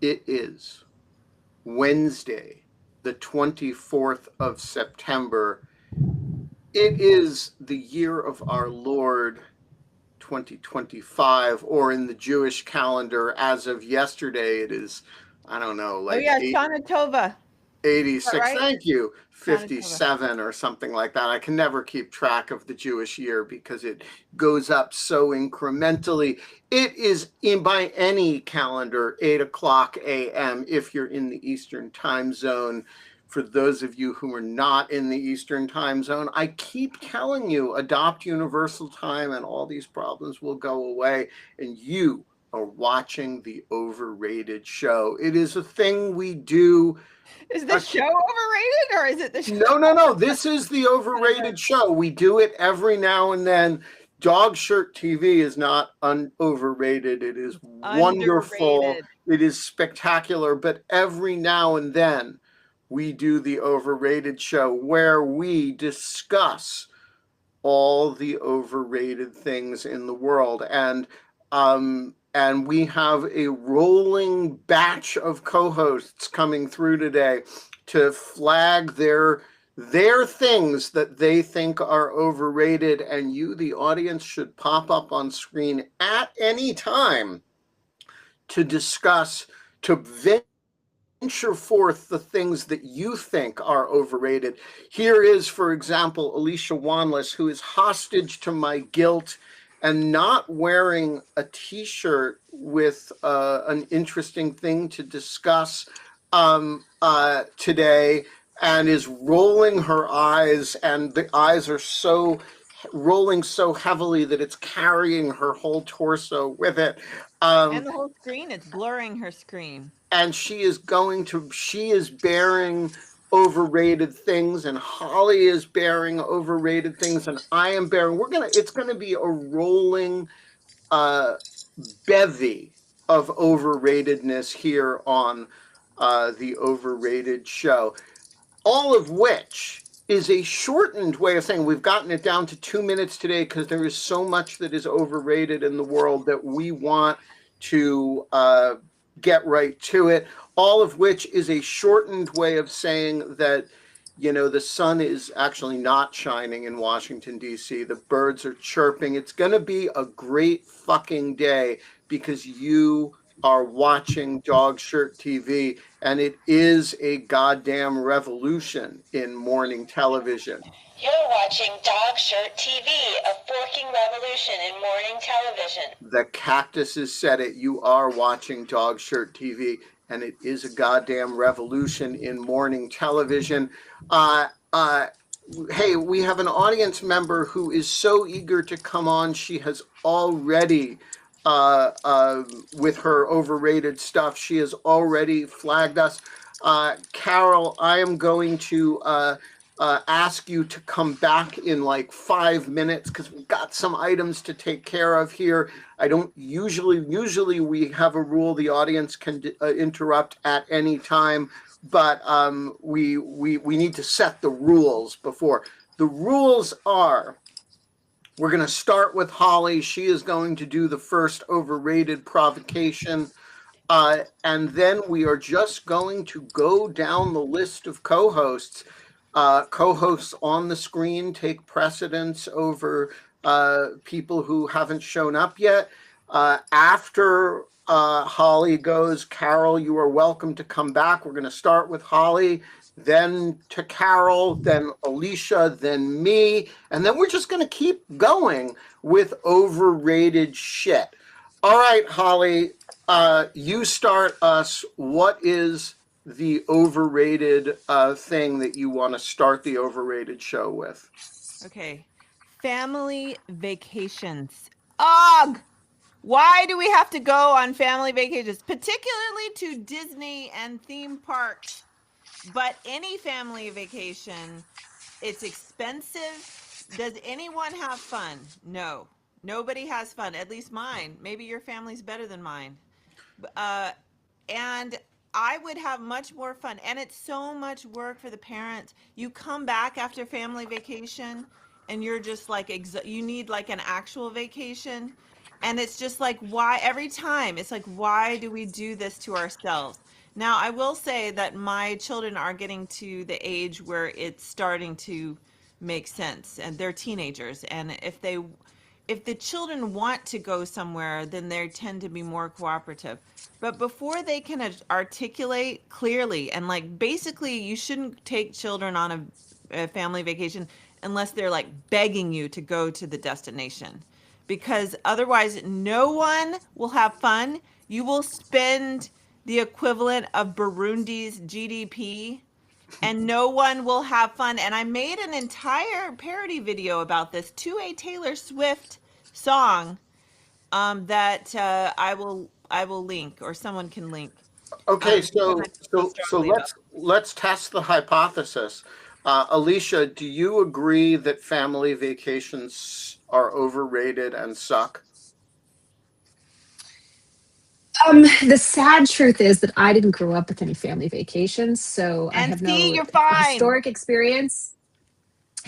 It is Wednesday, the 24th of September. It is the year of our Lord 2025, or in the Jewish calendar, as of yesterday, it is, I don't know, Oh like yeah, Shana Tova. Is that 86, right? thank you, Shana Tova. 57 or something like that. I can never keep track of the Jewish year because it goes up so incrementally. It is in by any calendar 8 o'clock a.m. if you're in the Eastern time zone. For those of you who are not in the Eastern time zone, I keep telling you, adopt universal time and all these problems will go away. And you are watching the Overrated Show. It is a thing we do. Is the show overrated or is it the show? No. This is the Overrated Show. We do it every now and then. Dog Shirt TV is not overrated. It is wonderful. Underrated. It is spectacular. But every now and then, we do the Overrated Show where we discuss all the overrated things in the world. And we have a rolling batch of co-hosts coming through today to flag their things that they think are overrated, and you, the audience, should pop up on screen at any time to discuss, to venture forth the things that you think are overrated. Here is, for example, Alicia Wanless, who is hostage to my guilt and not wearing a t-shirt with an interesting thing to discuss today, and is rolling her eyes, and the eyes are so rolling so heavily that it's carrying her whole torso with it. And the whole screen, it's blurring her screen. And she is bearing overrated things, and Holly is bearing overrated things, and I am bearing. It's gonna be a rolling bevy of overratedness here on the Overrated Show. All of which is a shortened way of saying we've gotten it down to 2 minutes today because there is so much that is overrated in the world that we want to get right to it. All of which is a shortened way of saying that, the sun is actually not shining in Washington, D.C. The birds are chirping. It's going to be a great fucking day because you are watching Dog Shirt TV, and it is a goddamn revolution in morning television. You're watching Dog Shirt TV, a forking revolution in morning television. The cactuses said it. You are watching Dog Shirt TV, and it is a goddamn revolution in morning television. Hey, we have an audience member who is so eager to come on. She has already, with her overrated stuff, she has already flagged us. Carol, I am going to ask you to come back in like 5 minutes because we've got some items to take care of here. I don't usually we have a rule the audience can interrupt at any time, but we need to set the rules before. The rules are, we're going to start with Holly. She is going to do the first overrated provocation. And then we are just going to go down the list of co-hosts. Co-hosts on the screen take precedence over people who haven't shown up yet. After Holly goes, Carol, you are welcome to come back. We're going to start with Holly, then to Carol, then Alicia, then me, and then we're just going to keep going with overrated shit. All right, Holly, you start us. What is the overrated thing that you want to start the Overrated Show with? Okay. Family vacations. Ugh! Why do we have to go on family vacations, particularly to Disney and theme parks? But any family vacation, it's expensive. Does anyone have fun? No. Nobody has fun, at least mine. Maybe your family's better than mine. And I would have much more fun. And it's so much work for the parents. You come back after family vacation and you're just like, you need like an actual vacation. And it's just like, why every time it's like, why do we do this to ourselves? Now, I will say that my children are getting to the age where it's starting to make sense, and they're teenagers. And if the children want to go somewhere, then they tend to be more cooperative. But before they can articulate clearly, and like basically, you shouldn't take children on a family vacation unless they're like begging you to go to the destination, because otherwise no one will have fun. You will spend the equivalent of Burundi's GDP and no one will have fun. And I made an entire parody video about this to a Taylor Swift song, that I will link, or someone can link. Okay, Because I feel so strongly about let's test the hypothesis. Alicia, do you agree that family vacations are overrated and suck? The sad truth is that I didn't grow up with any family vacations, so I And have see, no you're fine. historic experience.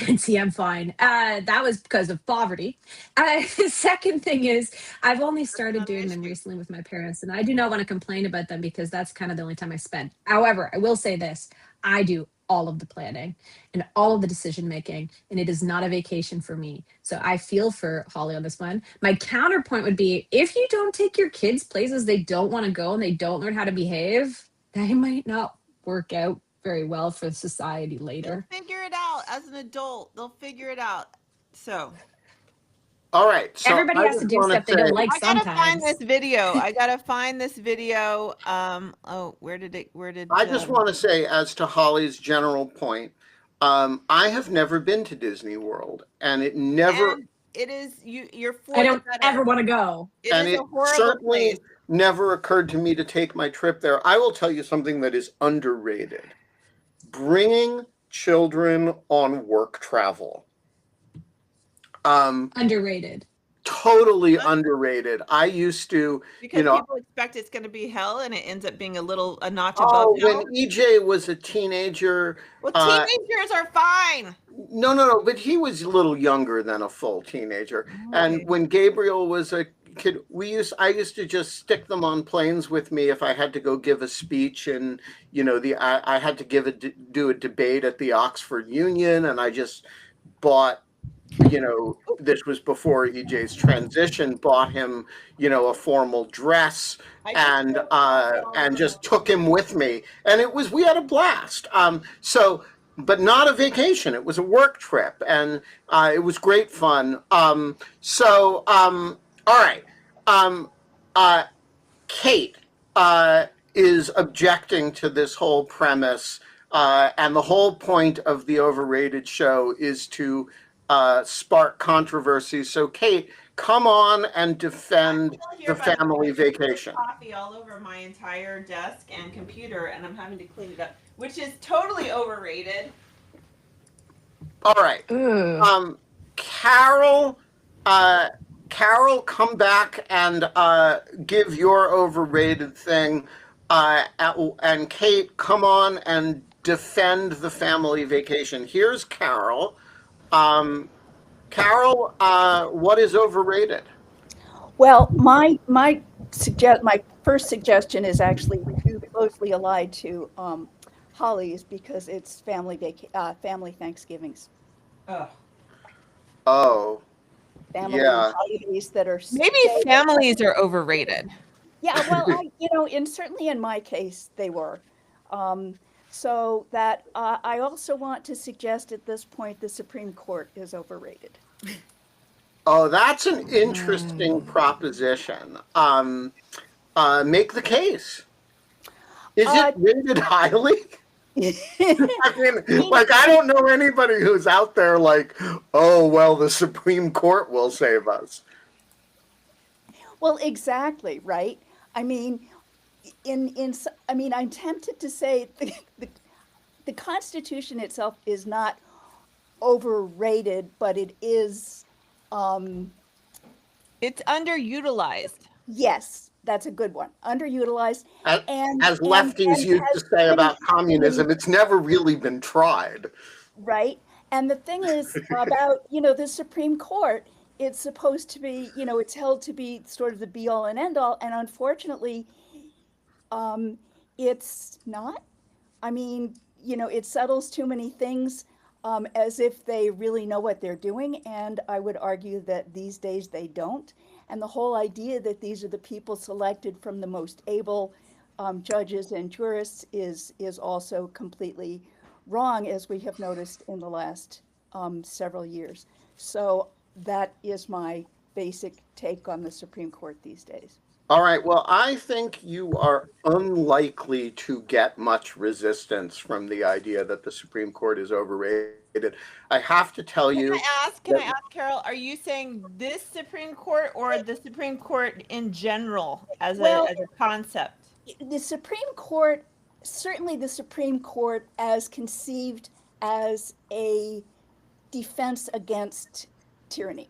And see, I'm fine. That was because of poverty. The second thing is, I've only started not an doing them issue. recently with my parents, and I do not want to complain about them because that's kind of the only time I spend. However, I will say this: I do all of the planning and all of the decision making, and it is not a vacation for me. So I feel for Holly on this one. My counterpoint would be, if you don't take your kids places they don't want to go and they don't learn how to behave, they might not work out very well for society They'll later. figure it out as an adult. They'll figure it out. So All right, so Everybody I has to just do want stuff to they don't say, like I gotta find sometimes. this video. I gotta find this video. Oh, where did I just want to say, as to Holly's general point, I have never been to Disney World, and it never, and it is you're for I the don't better. ever want to go. It and is it a horrible certainly place. never occurred to me to take my trip there. I will tell you something that is underrated: bringing children on work travel. Underrated. Totally underrated. I used to, Because people expect it's going to be hell, and it ends up being a notch above oh, hell. when EJ was a teenager, Well, teenagers are fine. no, but he was a little younger than a full teenager. And Okay. when Gabriel was a kid, I used to just stick them on planes with me if I had to go give a speech, and I had to do a debate at the Oxford Union, and I just bought, this was before EJ's transition, bought him, a formal dress, and just took him with me, and we had a blast. But not a vacation. It was a work trip, and it was great fun. All right. Kate is objecting to this whole premise, and the whole point of the Overrated Show is to spark controversy. So, Kate, come on and defend the family vacation. Coffee all over my entire desk and computer, and I'm having to clean it up, which is totally overrated. All right. Carol, come back and give your overrated thing. And Kate, come on and defend the family vacation. Here's Carol. Carol, what is overrated? Well, my first suggestion is actually too closely allied to Holly's, because it's family Thanksgivings. Oh, Family yeah. holidays that are Maybe families are overrated. Yeah, well, certainly in my case they were. So that I also want to suggest at this point the Supreme Court is overrated. Oh, that's an interesting proposition. Make the case. Is it rated highly? I mean, I don't know anybody who's out there like, oh, well, the Supreme Court will save us. Well, exactly, right? I mean, I'm tempted to say the Constitution itself is not overrated, but it is. It's underutilized. Yes, that's a good one. Underutilized. As lefties used to say about communism, it's never really been tried. Right. And the thing is about, the Supreme Court it's supposed to be, it's held to be sort of the be all and end all, and unfortunately, um, it's not. I mean, it settles too many things as if they really know what they're doing, and I would argue that these days they don't. And the whole idea that these are the people selected from the most able judges and jurists is also completely wrong, as we have noticed in the last several years. So that is my basic take on the Supreme Court these days. All right. Well, I think you are unlikely to get much resistance from the idea that the Supreme Court is overrated. I have to tell you. Can I ask, Carol, are you saying this Supreme Court or the Supreme Court in general as a concept? The Supreme Court, certainly the Supreme Court as conceived as a defense against tyranny.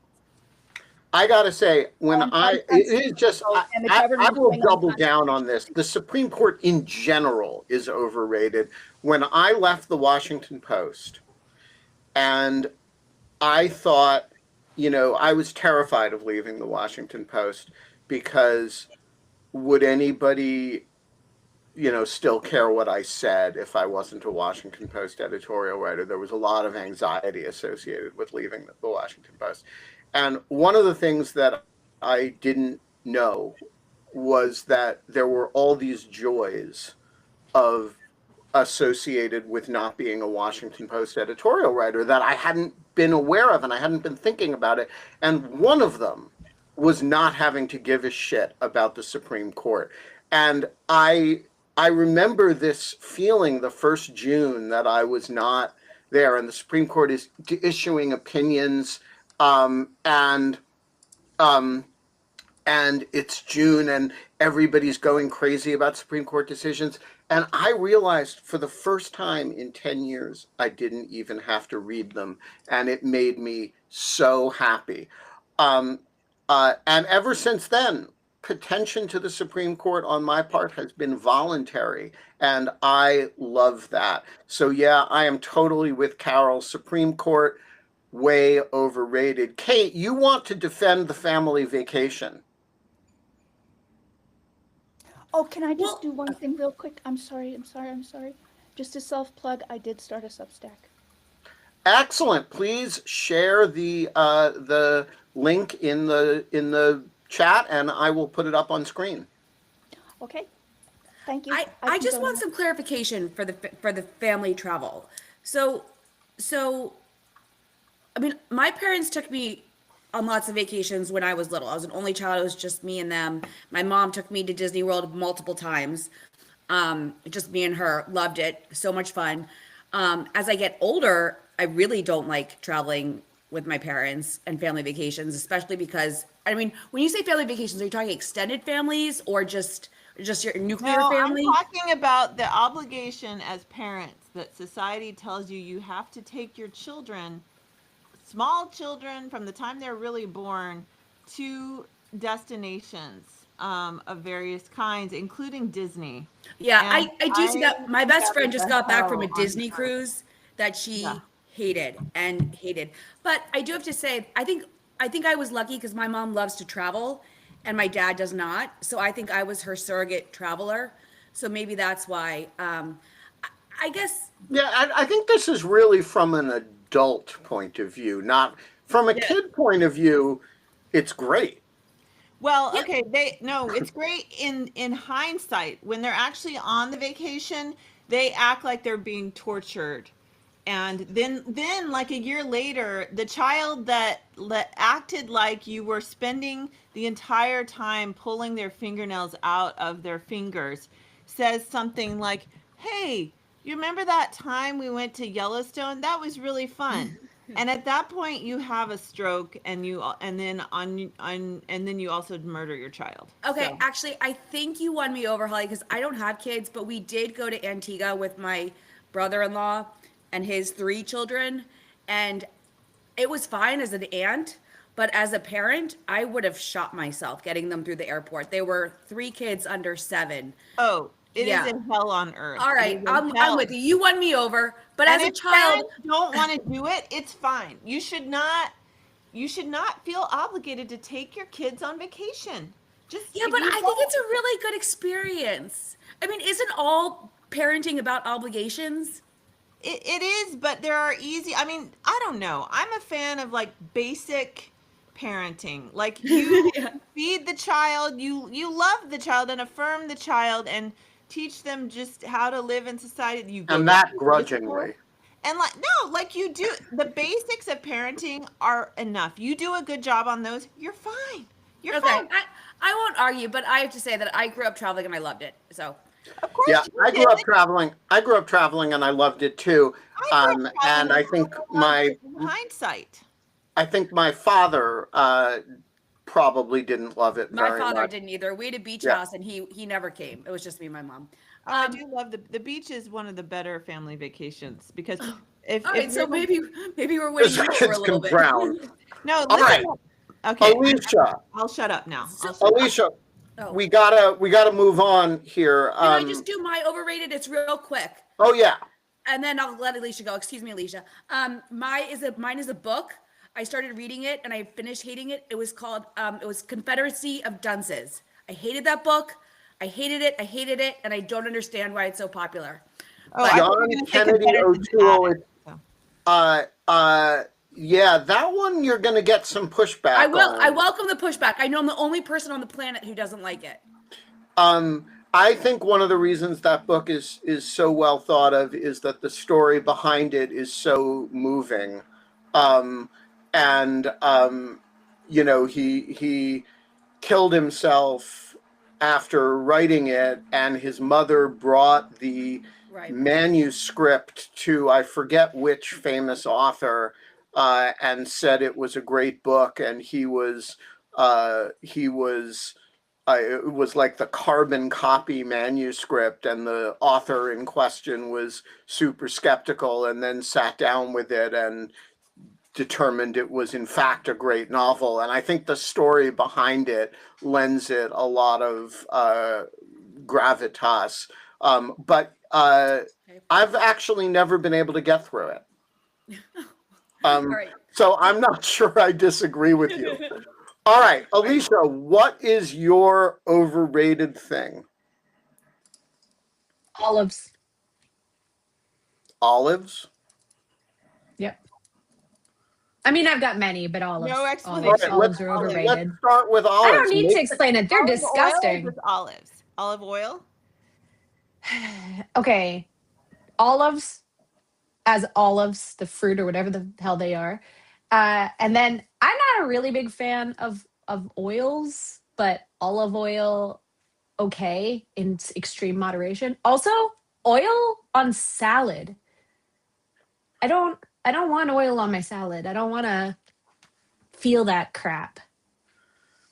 I gotta say, it is just, I will double down on this. The Supreme Court in general is overrated. When I left the Washington Post, and I thought, I was terrified of leaving the Washington Post because would anybody, still care what I said if I wasn't a Washington Post editorial writer? There was a lot of anxiety associated with leaving the Washington Post. And one of the things that I didn't know was that there were all these joys associated with not being a Washington Post editorial writer that I hadn't been aware of, and I hadn't been thinking about it. And one of them was not having to give a shit about the Supreme Court. And I remember this feeling the first June that I was not there, and the Supreme Court is issuing opinions. And it's June and everybody's going crazy about Supreme Court decisions. And I realized for the first time in 10 years, I didn't even have to read them. And it made me so happy. And ever since then, contention to the Supreme Court on my part has been voluntary. And I love that. So yeah, I am totally with Carol. Supreme Court, way overrated. Kate, you want to defend the family vacation. Oh, can I just do one thing real quick? I'm sorry. Just a self-plug, I did start a Substack. Excellent. Please share the link in the chat, and I will put it up on screen. Okay. Thank you. I just want some clarification for the family travel. So I mean, my parents took me on lots of vacations when I was little. I was an only child. It was just me and them. My mom took me to Disney World multiple times. Just me and her. Loved it. So much fun. As I get older, I really don't like traveling with my parents and family vacations, especially because, I mean, when you say family vacations, are you talking extended families or just your nuclear family? I'm talking about the obligation as parents that society tells you have to take your children, small children from the time they're really born, to destinations of various kinds, including Disney. Yeah, I do see that. My best friend just got back from a Disney cruise that she hated. But I do have to say, I think I was lucky because my mom loves to travel and my dad does not. So I think I was her surrogate traveler. So maybe that's why. I guess. Yeah, I think this is really from an adult point of view, not from a kid point of view. It's great. Well, okay, it's great in hindsight. When they're actually on the vacation, they act like they're being tortured. And then like a year later, the child that acted like you were spending the entire time pulling their fingernails out of their fingers says something like, "Hey, you remember that time we went to Yellowstone? That was really fun." And at that point, you have a stroke, and then you also murder your child. Okay, So. actually, I think you won me over, Holly, because I don't have kids, but we did go to Antigua with my brother-in-law and his 3 children, and it was fine as an aunt, but as a parent, I would have shot myself getting them through the airport. They were 3 kids under 7. Oh. It is a hell on earth. All right, I'm with you. You won me over. But as a child, don't want to do it, it's fine. You should not. you should not feel obligated to take your kids on vacation. Just Yeah, if but you I think don't- it's a really good experience. I mean, isn't all parenting about obligations? it is, but there are easy. I mean, I don't know. I'm a fan of like basic parenting. Like you Yeah. feed the child, you love the child and affirm the child and teach them just how to live in society. You go And to that school. grudgingly. And like no, like you do the basics of parenting are enough. You do a good job on those, you're fine. You're Okay, fine. I won't argue, but I have to say that I grew up traveling and I loved it. So Of course Yeah, you I grew did. up traveling. I grew up traveling, and I loved it too. I grew up And I traveling think and I loved it in hindsight. my father probably didn't love it my very father much. didn't either. We had a beach Yeah. house and he never came. It was just me and my mom. Oh, I do love the beach is one of the better family vacations because if All right, so you're- maybe we're winning you over Kids a little can bit. drown. no, All listen right. up. Okay, Alicia, I'll shut up now. Alicia, Oh. we gotta move on here. Can I just do my overrated? It's real quick. Oh yeah. And then I'll let Alicia go. Excuse me, Alicia. Mine is a book. I started reading it and I finished hating it. It was called Confederacy of Dunces. I hated that book. I hated it, and I don't understand why it's so popular. Oh, I thought you were John gonna say Kennedy Confederacy O'Toole. Addict, so. Yeah, that one you're gonna get some pushback. I on. welcome the pushback. I know I'm the only person on the planet who doesn't like it. I think one of the reasons that book is so well thought of is that the story behind it is so moving. And you know, he killed himself after writing it, and his mother brought the Right. manuscript to I forget which famous author, and said it was a great book, and it was like the carbon copy manuscript, and the author in question was super skeptical, and then sat down with it and determined it was in fact a great novel. And I think the story behind it lends it a lot of gravitas. But I've actually never been able to get through it. right. So I'm not sure I disagree with you. All right, Alicia, what is your overrated thing? Olives. Olives? Yep. I mean, I've got many, but olives. No All explanation. right, Olives are Olives. overrated. let's start with olives. I don't need to explain it. They're Olive oil or disgusting. just olives. Olive oil. Okay. Olives as olives, the fruit or whatever the hell they are. And then I'm not a really big fan of oils, but olive oil, okay, in extreme moderation. Also, oil on salad. I don't want oil on my salad. I don't want to feel that crap.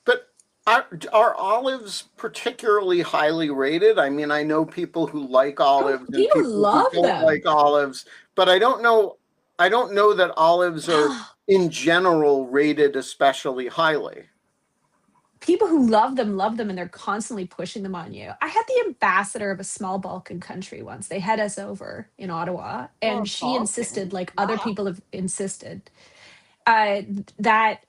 But are olives particularly highly rated? I mean, I know people who like olives and people people love who don't them. like olives, but I don't know that olives are in general rated especially highly. People who love them, and they're constantly pushing them on you. I had the ambassador of a small Balkan country once. They had us over in Ottawa, and Oh, she Balkan. insisted, like other Wow. people have insisted, that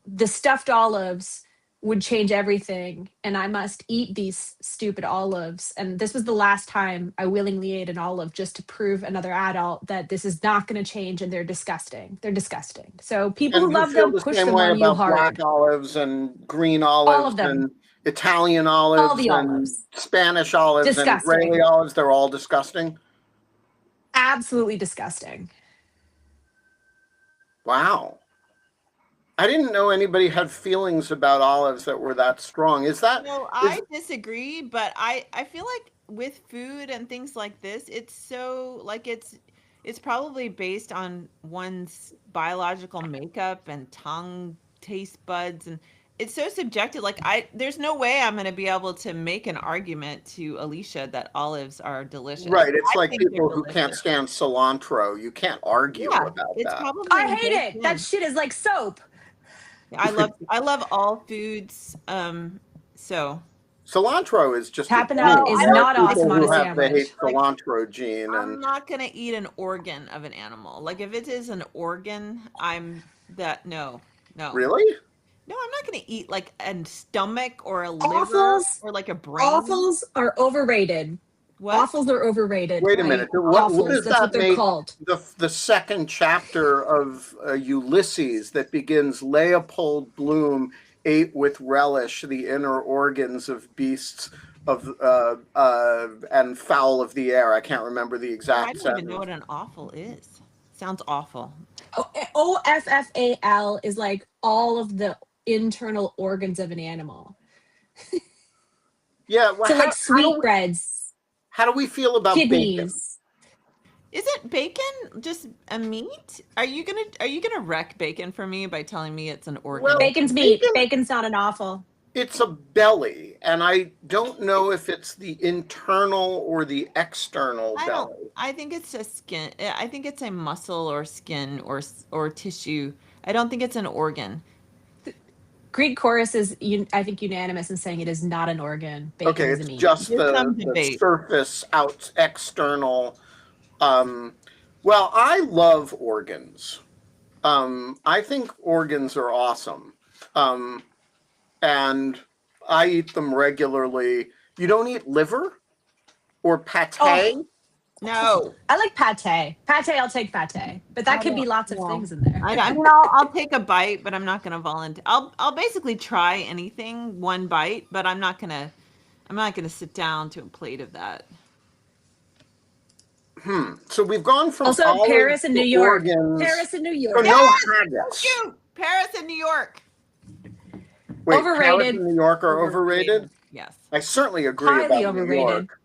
the stuffed olives would change everything, and I must eat these stupid olives. And this was the last time I willingly ate an olive, just to prove another adult that this is not going to change, and they're disgusting. They're disgusting. So people And who you love feel them the push same them way on you about hard. black olives and green All olives of them. and Italian All olives the and olives. Spanish olives and Disgusting. Israeli olives. They're all disgusting. Absolutely disgusting. Wow. I didn't know anybody had feelings about olives that were that strong. Is that No, I disagree, but I feel like with food and things like this, it's so like it's probably based on one's biological makeup and tongue, taste buds, and it's so subjective. Like there's no way I'm going to be able to make an argument to Alicia that olives are delicious. right? It's I like think they're people who can't delicious. stand cilantro. You can't argue Yeah, about it's that. probably I in hate both it. That ends. shit is like soap. I love all foods. So Cilantro is just Tapping a out gene. is There are not people awesome on who a have the hate sandwich. Like, cilantro gene, I'm and not gonna eat an organ of an animal. Like if it is an organ, I'm that no. No. Really? No, I'm not going to eat like a stomach or a liver Offals, or like a brain. offals are overrated. What? Offals are overrated. Wait a I minute. eat What offals. does That's what that they're make called. the second chapter of Ulysses that begins Leopold Bloom ate with relish the inner organs of beasts of and fowl of the air. I can't remember the Oh, I exact don't even know sentence. what an offal is. Sounds awful. OFFAL is like all of the internal organs of an animal. Yeah, well, So like sweetbreads, how do we feel about bacon? kidneys. Isn't bacon just a meat? Are you gonna wreck bacon for me by telling me it's an organ? Well, Bacon's meat. bacon, Bacon's not an offal. it's a belly, and I don't know if it's the internal or the external I don't. belly. I think it's a skin. I think it's a muscle or skin or tissue. I don't think it's an organ. Greek chorus is, I think, unanimous in saying it is not an organ. Bacon Okay, is a it's meat. just There's some the debate. surface out external. Well, I love organs. I think organs are awesome. And I eat them regularly. You don't eat liver or pate? Oh. No. I like pate. Pate, I'll take pate. But that could be lots of things in there. I mean, I'll take a bite, but I'm not gonna volunteer. I'll basically try anything, one bite, but I'm not gonna sit down to a plate of that. So we've gone from Also, olives Paris and to New York. organs. Paris and New So York. no haggis. Shoot, Paris and New York. Wait, Overrated. Paris and New York are overrated? Yes. I certainly agree Highly about New overrated. York.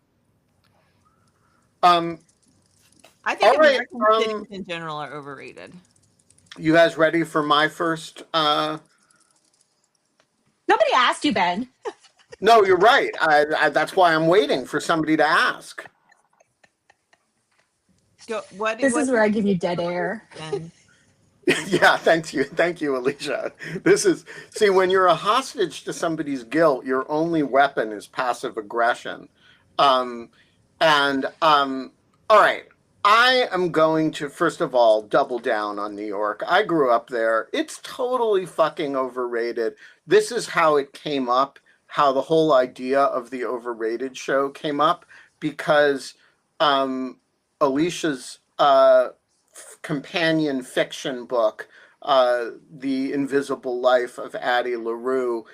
I think All right, American cities in general are overrated. You guys ready for my first? Nobody asked you, Ben. No, you're right. That's why I'm waiting for somebody to ask. This is where I give you dead air. Yeah, thank you, Alicia. See, when you're a hostage to somebody's guilt, your only weapon is passive aggression. All right, I am going to first of all double down on New York. I grew up there. It's totally fucking overrated. This is how it came up, how the whole idea of the Overrated Show came up, because Alicia's companion fiction book, The Invisible Life of Addie LaRue,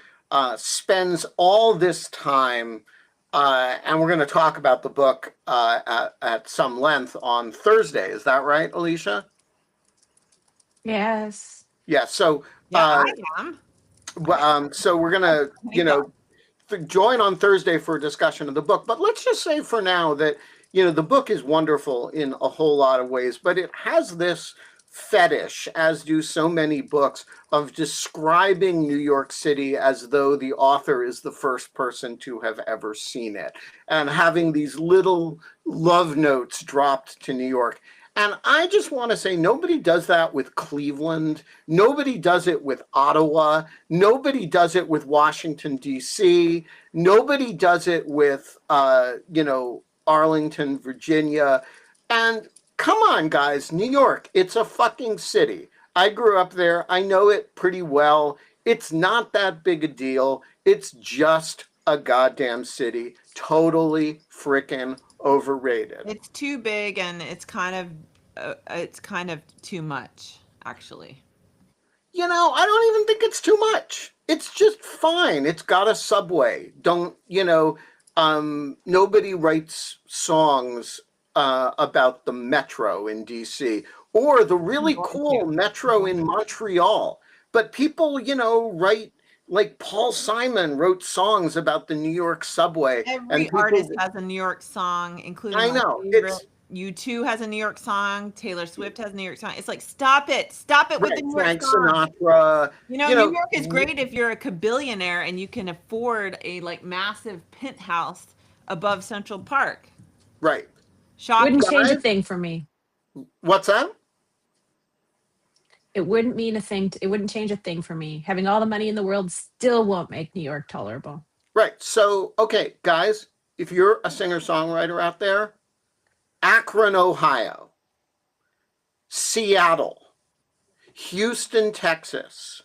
spends all this time, and we're going to talk about the book at some length on Thursday. Is that right, Alicia? Yes. Yeah. So, I am. so we're going to, join on Thursday for a discussion of the book. But let's just say for now that, the book is wonderful in a whole lot of ways, but it has this fetish, as do so many books, of describing New York City as though the author is the first person to have ever seen it, and having these little love notes dropped to New York. And I just want to say, nobody does that with Cleveland. Nobody does it with Ottawa. Nobody does it with Washington, D.C. Nobody does it with, Arlington, Virginia. And come on, guys, New York, it's a fucking city. I grew up there. I know it pretty well. It's not that big a deal. It's just a goddamn city. Totally freaking overrated. It's too big, and it's kind of too much, actually. I don't even think it's too much. It's just fine. It's got a subway. Nobody writes songs about the metro in DC or the really cool metro in Montreal. But people, write, like Paul Simon wrote songs about the New York subway. Every artist has a New York song, including I know. U2 has a New York song. Taylor Swift has a New York song. It's like, stop it with the New York Frank song. Sinatra. New York is great if you're a billionaire and you can afford a massive penthouse above Central Park. Right. Shocking. Wouldn't change a thing for me. What's that? It wouldn't mean a thing. It wouldn't change a thing for me. Having all the money in the world still won't make New York tolerable. Right. So, okay, guys, if you're a singer-songwriter out there, Akron, Ohio, Seattle, Houston, Texas,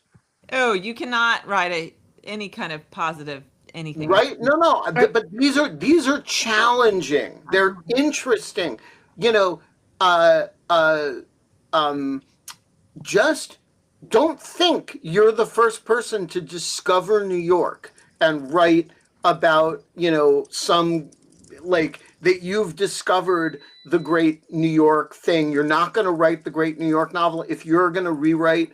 Oh, you cannot write any kind of positive anything. Right? No. But these are challenging. They're interesting. You know, uh, uh, um, just don't think you're the first person to discover New York and write about, some like that you've discovered the great New York thing. You're not going to write the great New York novel. If you're going to write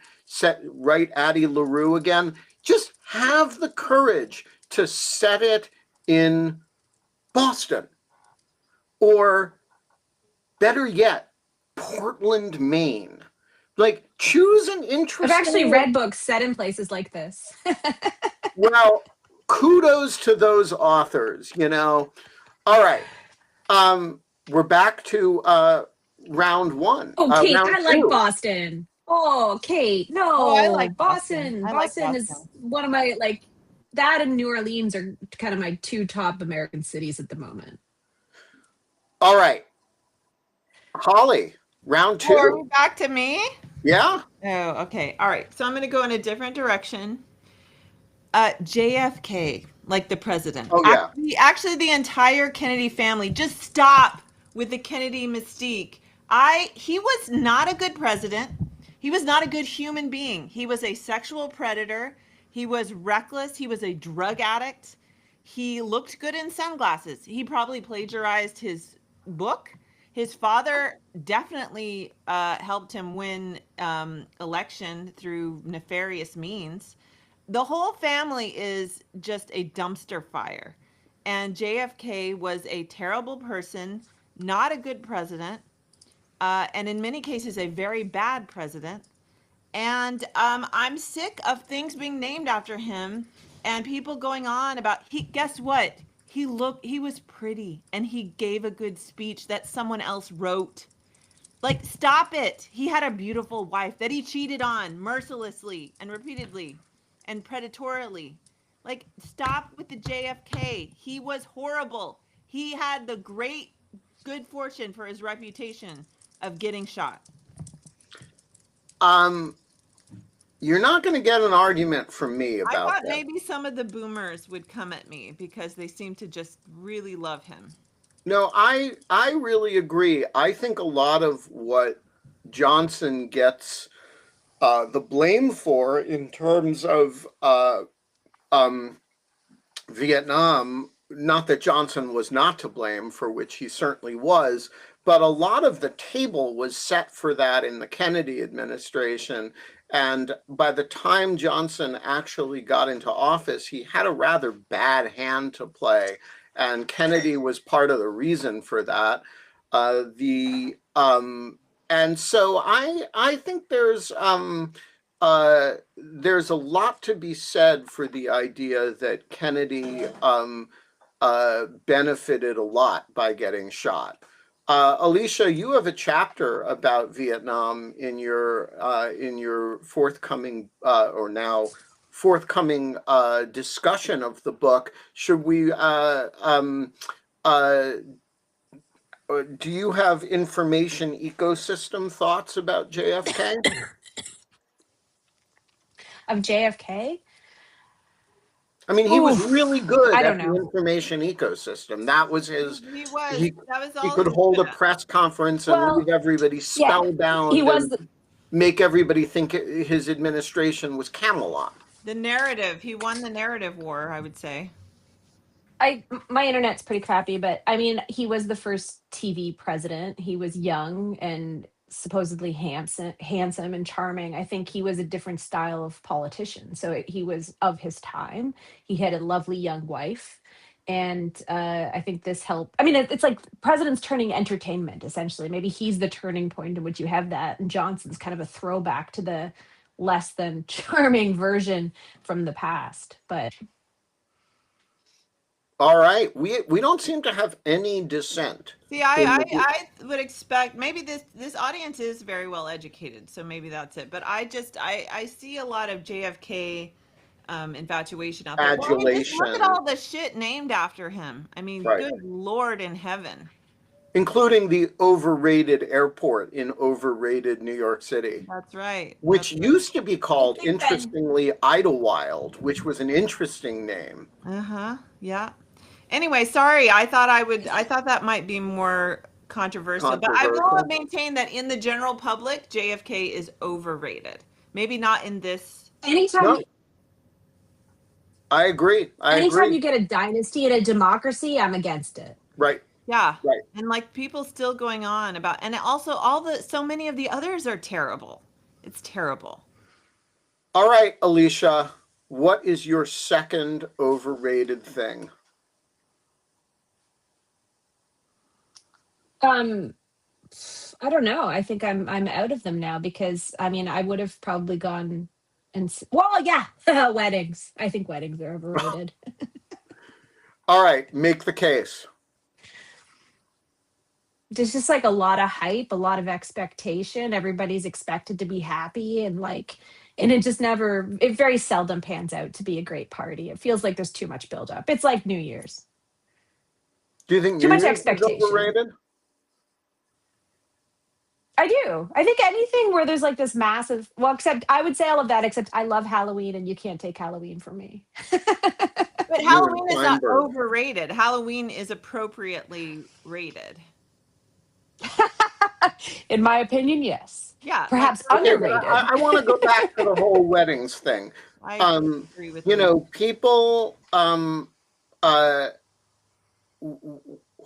Addie LaRue again, just have the courage to set it in Boston, or better yet, Portland, Maine. Like, choose an I've interesting. actually read books set in places like this. Well, kudos to those authors. All right. We're back to round one. Oh, Kate, round I like two. Boston. Oh, Kate, no, Oh, I like Boston. Boston. I like Boston is Boston. one of my that and New Orleans are kind of my two top American cities at the moment. All right. Holly, round two. Are we back to me? Yeah. Oh, okay. All right. So I'm going to go in a different direction. JFK, like the president. Oh, yeah. Actually, the entire Kennedy family. Just stop with the Kennedy mystique. He was not a good president. He was not a good human being. He was a sexual predator. He was reckless. He was a drug addict. He looked good in sunglasses. He probably plagiarized his book. His father definitely helped him win election through nefarious means. The whole family is just a dumpster fire. And JFK was a terrible person, not a good president, and in many cases, a very bad president. And I'm sick of things being named after him and people going on about guess what? He was pretty and he gave a good speech that someone else wrote. Like, stop it. He had a beautiful wife that he cheated on mercilessly and repeatedly and predatorily. Like, stop with the JFK. He was horrible. He had the great good fortune for his reputation of getting shot. You're not going to get an argument from me about I thought that. maybe some of the boomers would come at me because they seem to just really love him. No, I really agree. I think a lot of what Johnson gets the blame for in terms of Vietnam, not that Johnson was not to blame, for which he certainly was, but a lot of the table was set for that in the Kennedy administration. And by the time Johnson actually got into office, he had a rather bad hand to play. And Kennedy was part of the reason for that. And so I think there's a lot to be said for the idea that Kennedy benefited a lot by getting shot. Alicia, you have a chapter about Vietnam in your forthcoming or now forthcoming discussion of the book. Should we? Do you have information ecosystem thoughts about JFK? Of JFK? I mean, he was Oof, really good I at don't the know. information ecosystem. That was his. He was. That was all He could his hold a best. press conference and Well, leave everybody spellbound he was and make everybody think his administration was Camelot. The narrative. He won the narrative war, I would say. my internet's pretty crappy, but I mean, he was the first TV president. He was young and supposedly handsome and charming. I think he was a different style of politician. So he was of his time. He had a lovely young wife. And I think this helped. I mean, it's like presidents turning entertainment, essentially. Maybe he's the turning point in which you have that. And Johnson's kind of a throwback to the less than charming version from the past. But All right, we don't seem to have any dissent. See, I would expect maybe this audience is very well educated, so maybe that's it. But I see a lot of JFK infatuation out there. Well, just look at Adulation. all the shit named after him. I mean, Right. good Lord in heaven. including the overrated airport in overrated New York City, That's right. which That's used to be called, think that- interestingly, Idlewild, which was an interesting name. Uh-huh. Yeah. Anyway, sorry. I thought that might be more controversial, but I will Controversial. maintain that in the general public, JFK is overrated. Maybe not in this. Anytime, No, I agree. I anytime agree. you get a dynasty and a democracy, I'm against it. Right. Yeah. Right. And like people still going on about, and also so many of the others are terrible. It's terrible. All right, Alicia, what is your second overrated thing? I don't know. I think I'm out of them now because I mean I would have probably gone well, yeah, weddings. I think weddings are overrated. All right, make the case. There's just like a lot of hype, a lot of expectation. Everybody's expected to be happy and it very seldom pans out to be a great party. It feels like there's too much buildup. It's like New Year's. Do you think Too New much Year's is expectation. overrated? I do. I think anything where there's like this massive, well, except I would say all of that, except I love Halloween and you can't take Halloween from me. But You Halloween and is not Feinberg. overrated. Halloween is appropriately rated. In my opinion, yes. Yeah. Perhaps like, Okay, but underrated. I want to go back to the whole weddings thing. I agree with You know, people,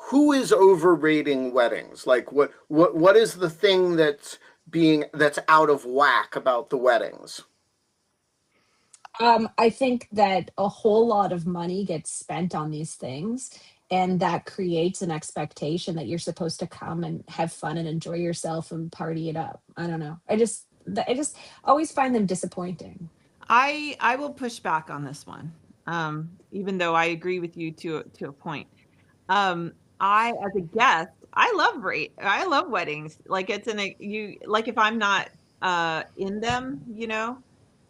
who is overrating weddings? Like, what is the thing that's out of whack about the weddings? I think that a whole lot of money gets spent on these things, and that creates an expectation that you're supposed to come and have fun and enjoy yourself and party it up. I don't know. I just always find them disappointing. I will push back on this one. Even though I agree with you to a point. I, as a guest, I love weddings. Like like if I'm not in them,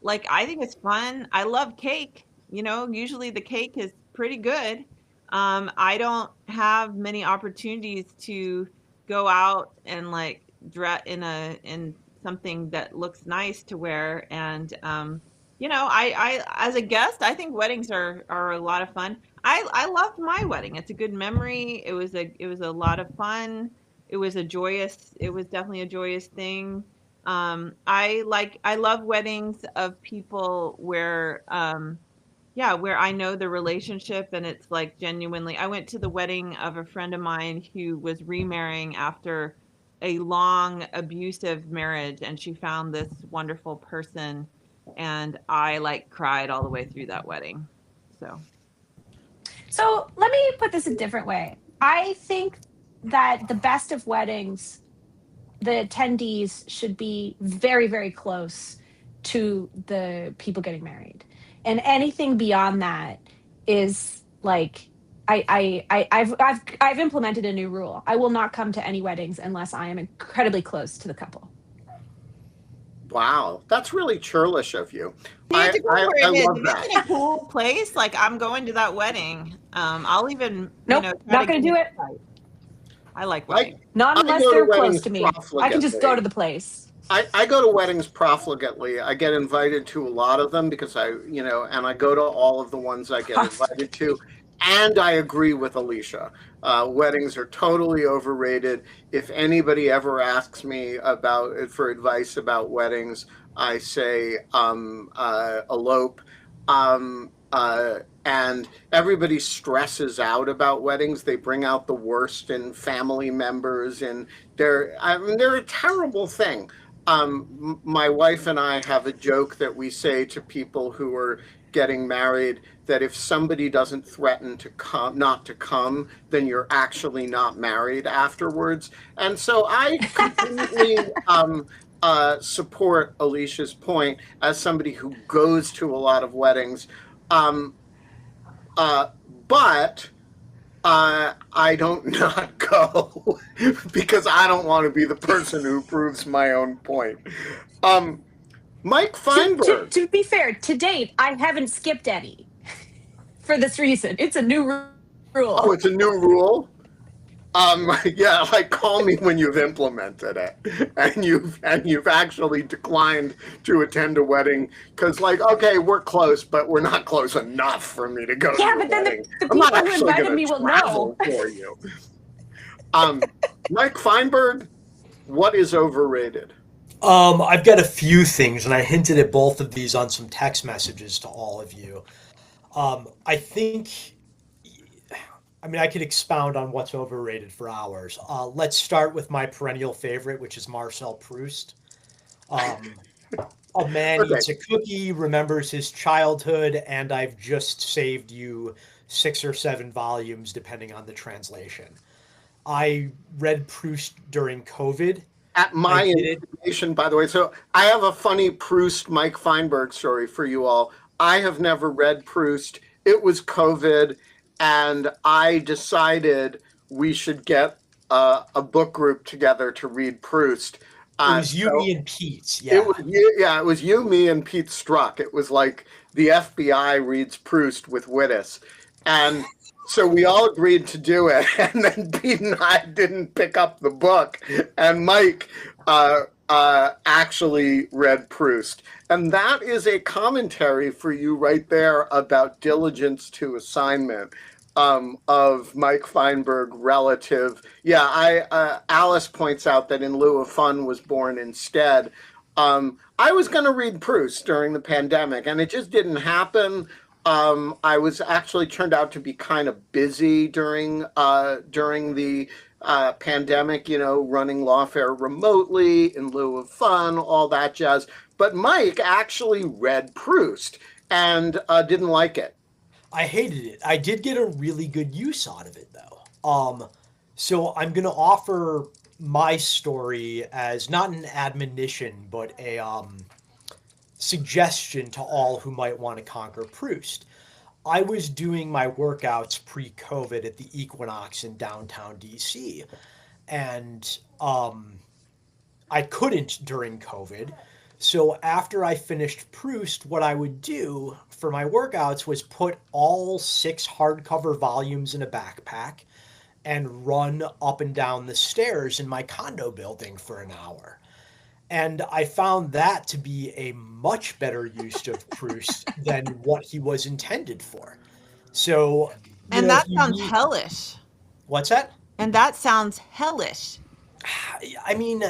like I think it's fun. I love cake. Usually the cake is pretty good. I don't have many opportunities to go out and like dress in something that looks nice to wear. And I as a guest, I think weddings are a lot of fun. I loved my wedding. It's a good memory. It was a lot of fun. It was definitely a joyous thing. I love weddings of people where where I know the relationship and it's like genuinely. I went to the wedding of a friend of mine who was remarrying after a long abusive marriage, and she found this wonderful person, and I like cried all the way through that wedding. So let me put this a different way. I think that the best of weddings, the attendees should be very, very close to the people getting married. And anything beyond that is like I've implemented a new rule. I will not come to any weddings unless I am incredibly close to the couple. Wow, that's really churlish of you. You have to go where I it is. love If that. it's in a cool place, like I'm going to that wedding. I'll even Nope, try not to gonna get do it. invite. I like weddings. Not I unless go to they're close weddings to me. I can just go profligately. to the place. I go to weddings profligately. I get invited to a lot of them because and I go to all of the ones I get invited to. And I agree with Alicia. Weddings are totally overrated. If anybody ever asks me for advice about weddings, I say elope. And everybody stresses out about weddings. They bring out the worst in family members, and they're a terrible thing. My wife and I have a joke that we say to people who are getting married that if somebody doesn't threaten not to come, then you're actually not married afterwards. And so I completely support Alicia's point as somebody who goes to a lot of weddings. But I don't not go because I don't want to be the person who proves my own point. Mike Feinberg. To be fair, to date, I haven't skipped any for this reason. It's a new rule. Oh, it's a new rule? Yeah, like call me when you've implemented it and you've actually declined to attend a wedding because like, okay, we're close, but we're not close enough for me to go to Yeah, your but then wedding. the I'm not people who actually invited going me to will travel know. for you. Mike Feinberg, what is overrated? I've got a few things, and I hinted at both of these on some text messages to all of you. I think, I mean, I could expound on what's overrated for hours. Let's start with my perennial favorite, which is Marcel Proust. Um, a man Okay. eats a cookie, remembers his childhood, and I've just saved you 6 or 7 volumes, depending on the translation. I read Proust during COVID. At I my did it. instigation, by the way. So I have a funny Proust Mike Feinberg story for you all. I have never read Proust. It was COVID, and I decided we should get a book group together to read Proust. It was you, So me, and Pete. it Yeah. was you, yeah, it was you, me, and Pete Struck. It was like the FBI reads Proust with Wittis, and so we all agreed to do it. And then Pete and I didn't pick up the book, and Mike actually read Proust, and that is a commentary for you right there about diligence to assignment. Of Mike Feinberg relative. Yeah, Alice points out that In Lieu of Fun was born instead. I was going to read Proust during the pandemic, and it just didn't happen. I was actually turned out to be kind of busy during the pandemic, you know, running lawfare remotely, In Lieu of Fun, all that jazz. But Mike actually read Proust and didn't like it. I hated it. I did get a really good use out of it though. So I'm gonna offer my story as not an admonition, but a suggestion to all who might want to conquer Proust. I was doing my workouts pre-COVID at the Equinox in downtown DC, and I couldn't during COVID. So after I finished Proust, what I would do for my workouts was put all 6 hardcover volumes in a backpack and run up and down the stairs in my condo building for an hour. And I found that to be a much better use of Proust than what he was intended for. So, And that if you sounds need, hellish. what's that? And that sounds hellish. I mean,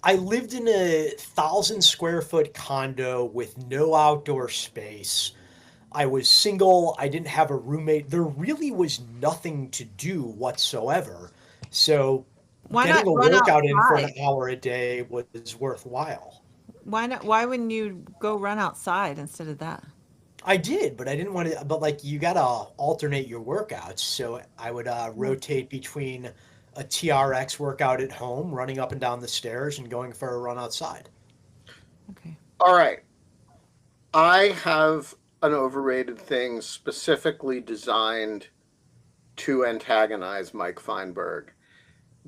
I lived in a 1,000 square foot condo with no outdoor space. I was single. I didn't have a roommate. There really was nothing to do whatsoever. So Why not getting a run workout in for an outside? hour a day was worthwhile. Why not? Why wouldn't you go run outside instead of that? I did, but I didn't want to. But like, you gotta alternate your workouts. So I would rotate between a TRX workout at home, running up and down the stairs, and going for a run outside. Okay. All right. I have an overrated thing specifically designed to antagonize Mike Feinberg,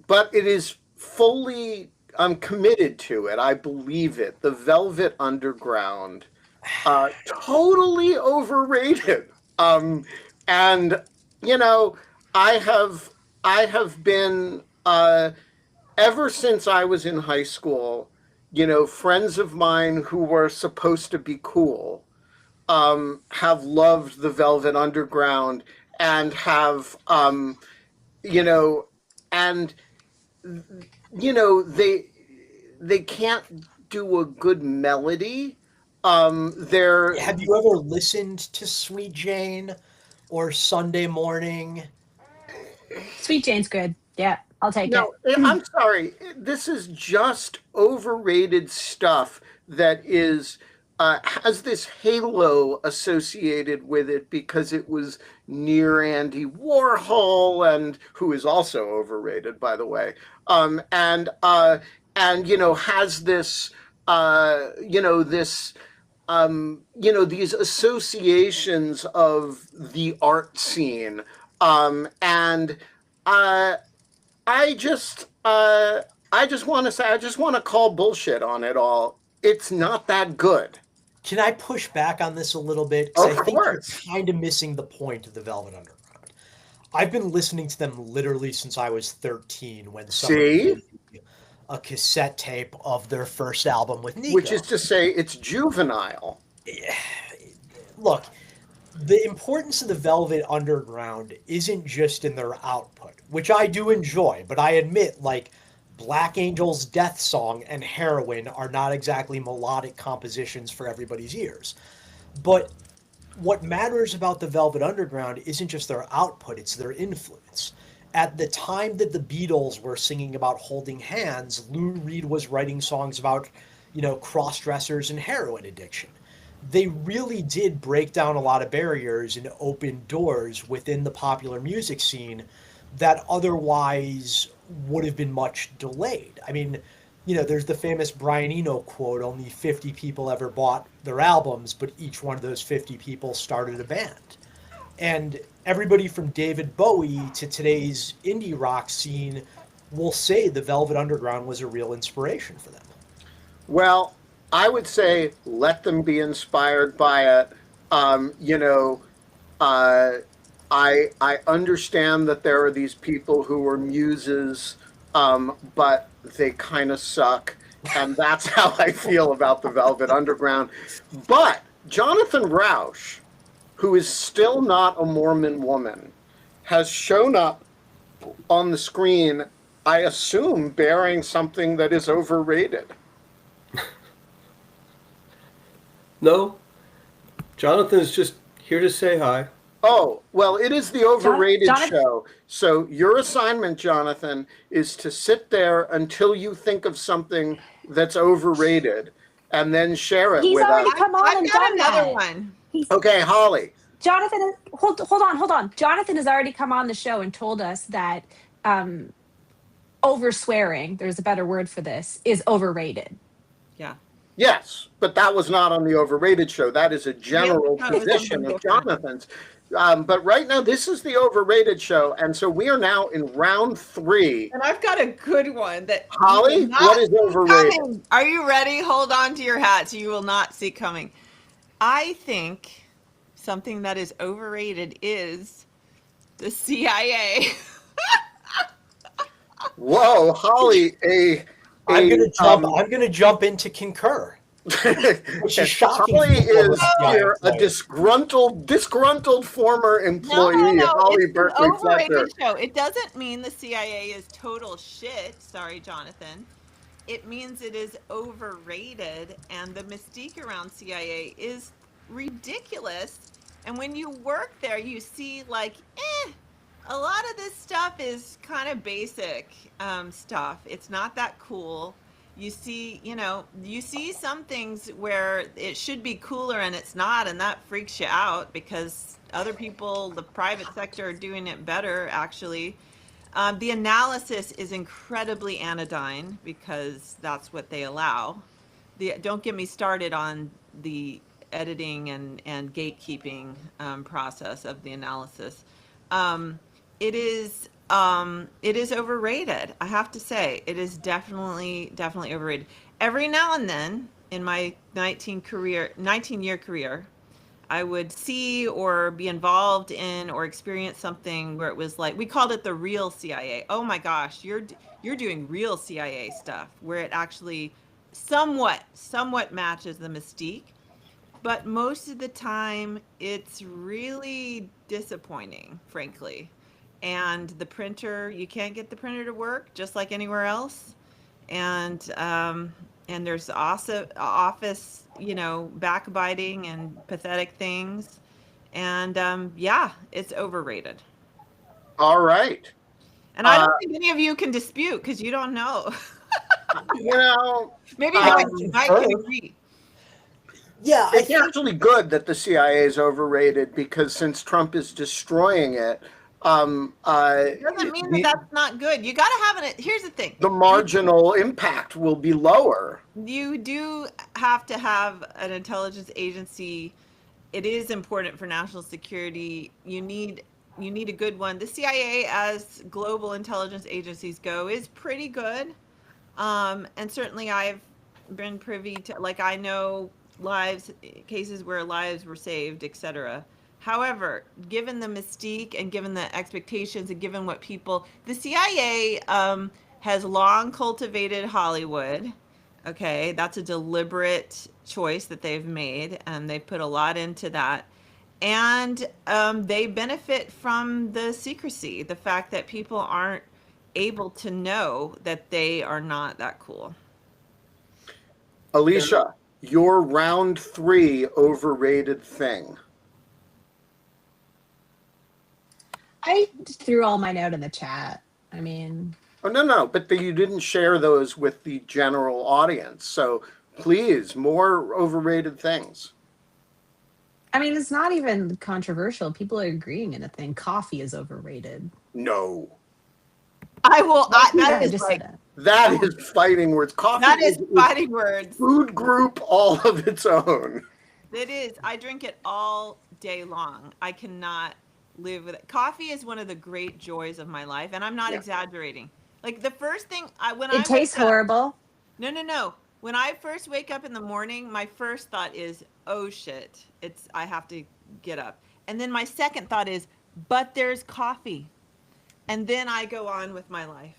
but it is fully, I'm committed to it. I believe it. The Velvet Underground, totally overrated. And you know, I have been ever since I was in high school. You know, friends of mine who were supposed to be cool have loved the Velvet Underground and have, you know, and you know they can't do a good melody. They're Have you ever listened to Sweet Jane or Sunday Morning? Sweet Jane's good. Yeah, I'll take it. no, I'm sorry. This is just overrated stuff that is has this halo associated with it because it was near Andy Warhol, and who is also overrated, by the way. And you know, has this you know, this you know, these associations of the art scene, and uh, I just want to say, I just want to call bullshit on it all. It's not that good. Can I push back on this a little bit? Of Because I think you're course. kind of missing the point of the Velvet Underground. I've been listening to them literally since I was 13 when someone See? gave me a cassette tape of their first album with Which is Nico. to say, it's juvenile. Look, the importance of the Velvet Underground isn't just in their output, which I do enjoy, but I admit, like, Black Angel's Death Song and Heroin are not exactly melodic compositions for everybody's ears. But what matters about the Velvet Underground isn't just their output, it's their influence. At the time that the Beatles were singing about holding hands, Lou Reed was writing songs about, cross dressers and heroin addiction. They really did break down a lot of barriers and open doors within the popular music scene that otherwise would have been much delayed. I mean, there's the famous Brian Eno quote, only 50 people ever bought their albums, but each one of those 50 people started a band. And everybody from David Bowie to today's indie rock scene will say the Velvet Underground was a real inspiration for them. Well, I would say let them be inspired by it. I understand that there are these people who are muses, but they kind of suck, and that's how I feel about the Velvet Underground. But Jonathan Rauch, who is still not a Mormon woman, has shown up on the screen, I assume, bearing something that is overrated. No, Jonathan is just here to say hi. Oh, well, it is the Overrated Jonathan- Show. So your assignment, Jonathan, is to sit there until you think of something that's overrated and then share it He's with us. already come on I've and got done another that. one. Okay, Holly. Jonathan, hold on. Jonathan has already come on the show and told us that over swearing, there's a better word for this, is overrated. Yeah. Yes, but that was not on the Overrated Show. That is a general Yeah, it was position something of different. Jonathan's. But right now, this is the Overrated Show. And so we are now in round 3. And I've got a good one that you Holly, will not what is see overrated? coming. Are you ready? Hold on to your hats. You will not see coming. I think something that is overrated is the CIA. Whoa, Holly, I'm gonna jump in to concur. Which is shocking. Holly is Yeah, here a employee. disgruntled former employee, No. Holly It's an Berkeley Fletcher. overrated show. It doesn't mean the CIA is total shit. Sorry, Jonathan. It means it is overrated, and the mystique around CIA is ridiculous. And when you work there, you see a lot of this stuff is kind of basic stuff. It's not that cool. You see some things where it should be cooler and it's not, and that freaks you out because other people, the private sector, are doing it better, actually. The analysis is incredibly anodyne because that's what they allow. Don't get me started on the editing and gatekeeping process of the analysis. It is overrated. I have to say, it is definitely overrated. Every now and then in my 19-year career, I would see or be involved in or experience something where it was like, we called it the real CIA. Oh my gosh, you're doing real CIA stuff where it actually somewhat matches the mystique. But most of the time, it's really disappointing, frankly. And the printer, you can't get the printer to work, just like anywhere else. And there's also office, backbiting and pathetic things. And it's overrated. All right. And I don't think any of you can dispute because you don't know. Maybe Mike can agree. Yeah, it's actually good that the CIA is overrated because since Trump is destroying it, it doesn't mean that's not good. You got to have it. Here's the thing: the marginal impact will be lower. You do have to have an intelligence agency. It is important for national security. You need a good one. The CIA, as global intelligence agencies go, is pretty good. And certainly I've been privy to, I know cases where lives were saved, etc. However, given the mystique and given the expectations and given what people, the CIA has long cultivated Hollywood. Okay, that's a deliberate choice that they've made, and they put a lot into that. And they benefit from the secrecy, the fact that people aren't able to know that they are not that cool. Alicia, your round 3 overrated thing. I threw all mine out in the chat. I mean, Oh, no, but you didn't share those with the general audience. So please, more overrated things. it's not even controversial. People are agreeing in a thing. Coffee is overrated. No. I That is just like, said it. That is fighting words. Coffee that is fighting words. food group all of its own. It is. I drink it all day long. I cannot live with it. Coffee is one of the great joys of my life, and I'm not exaggerating. Like the first thing It tastes horrible. No. When I first wake up in the morning, my first thought is, "Oh shit, I have to get up." And then my second thought is, "But there's coffee." And then I go on with my life.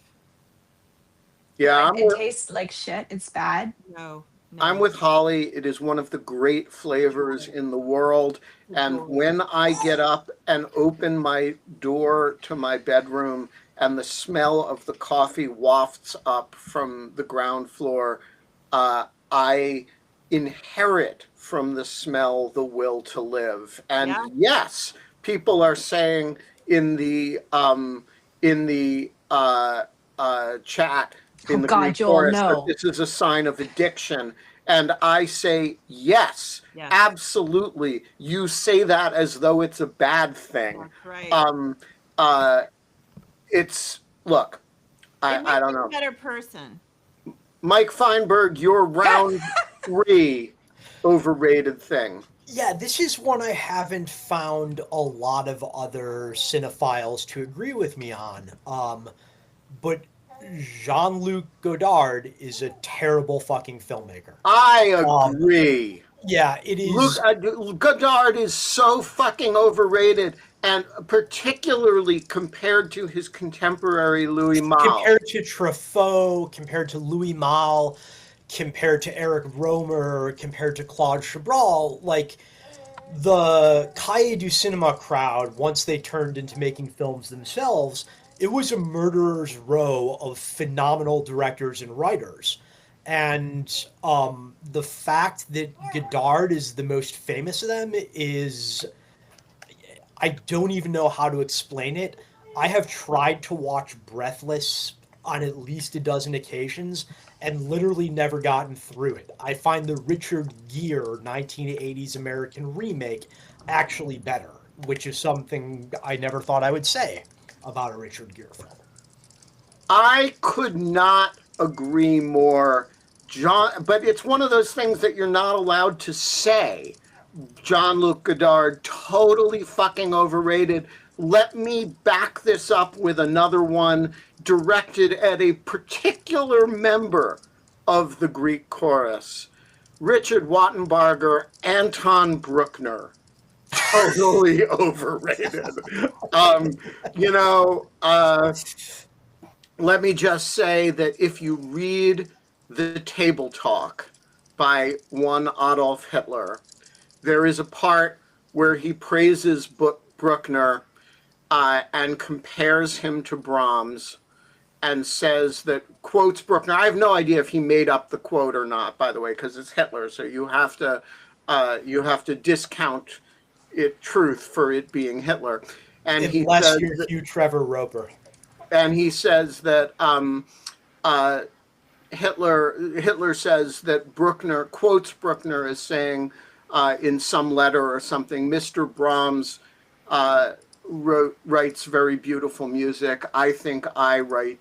Yeah, It tastes like shit. It's bad. No. I'm with Holly. It is one of the great flavors in the world. And when I get up and open my door to my bedroom and the smell of the coffee wafts up from the ground floor, I inherit from the smell the will to live. And yes, people are saying in the chat, in the Greek chorus, that this is a sign of addiction. And I say, yes, absolutely. You say that as though it's a bad thing. That's right. Look, I don't know. A better person. Mike Feinberg, your round 3 overrated thing. Yeah, this is one I haven't found a lot of other cinephiles to agree with me on. But Jean-Luc Godard is a terrible fucking filmmaker. I agree. Yeah, it is. Godard is so fucking overrated, and particularly compared to his contemporary Louis Malle. Compared to Truffaut, compared to Louis Malle, compared to Eric Romer, compared to Claude Chabrol, like the Cahiers du Cinema crowd, once they turned into making films themselves, it was a murderer's row of phenomenal directors and writers. And the fact that Godard is the most famous of them is, I don't even know how to explain it. I have tried to watch Breathless on at least a dozen occasions and literally never gotten through it. I find the Richard Gere 1980s American remake actually better, which is something I never thought I would say about a Richard Gere film. I could not agree more, John, but it's one of those things that you're not allowed to say. Jean-Luc Godard, totally fucking overrated. Let me back this up with another one directed at a particular member of the Greek chorus. Richard Wattenbarger, Anton Bruckner. Totally overrated. Let me just say that if you read The Table Talk by one Adolf Hitler, there is a part where he praises Bruckner and compares him to Brahms and says that, quotes Bruckner. I have no idea if he made up the quote or not, by the way, because it's Hitler, so you have to discount truth for it being Hitler. And unless you're Hugh Trevor Roper. And he says that Hitler says that Bruckner quotes Bruckner as saying in some letter or something, Mr. Brahms writes very beautiful music. I think I write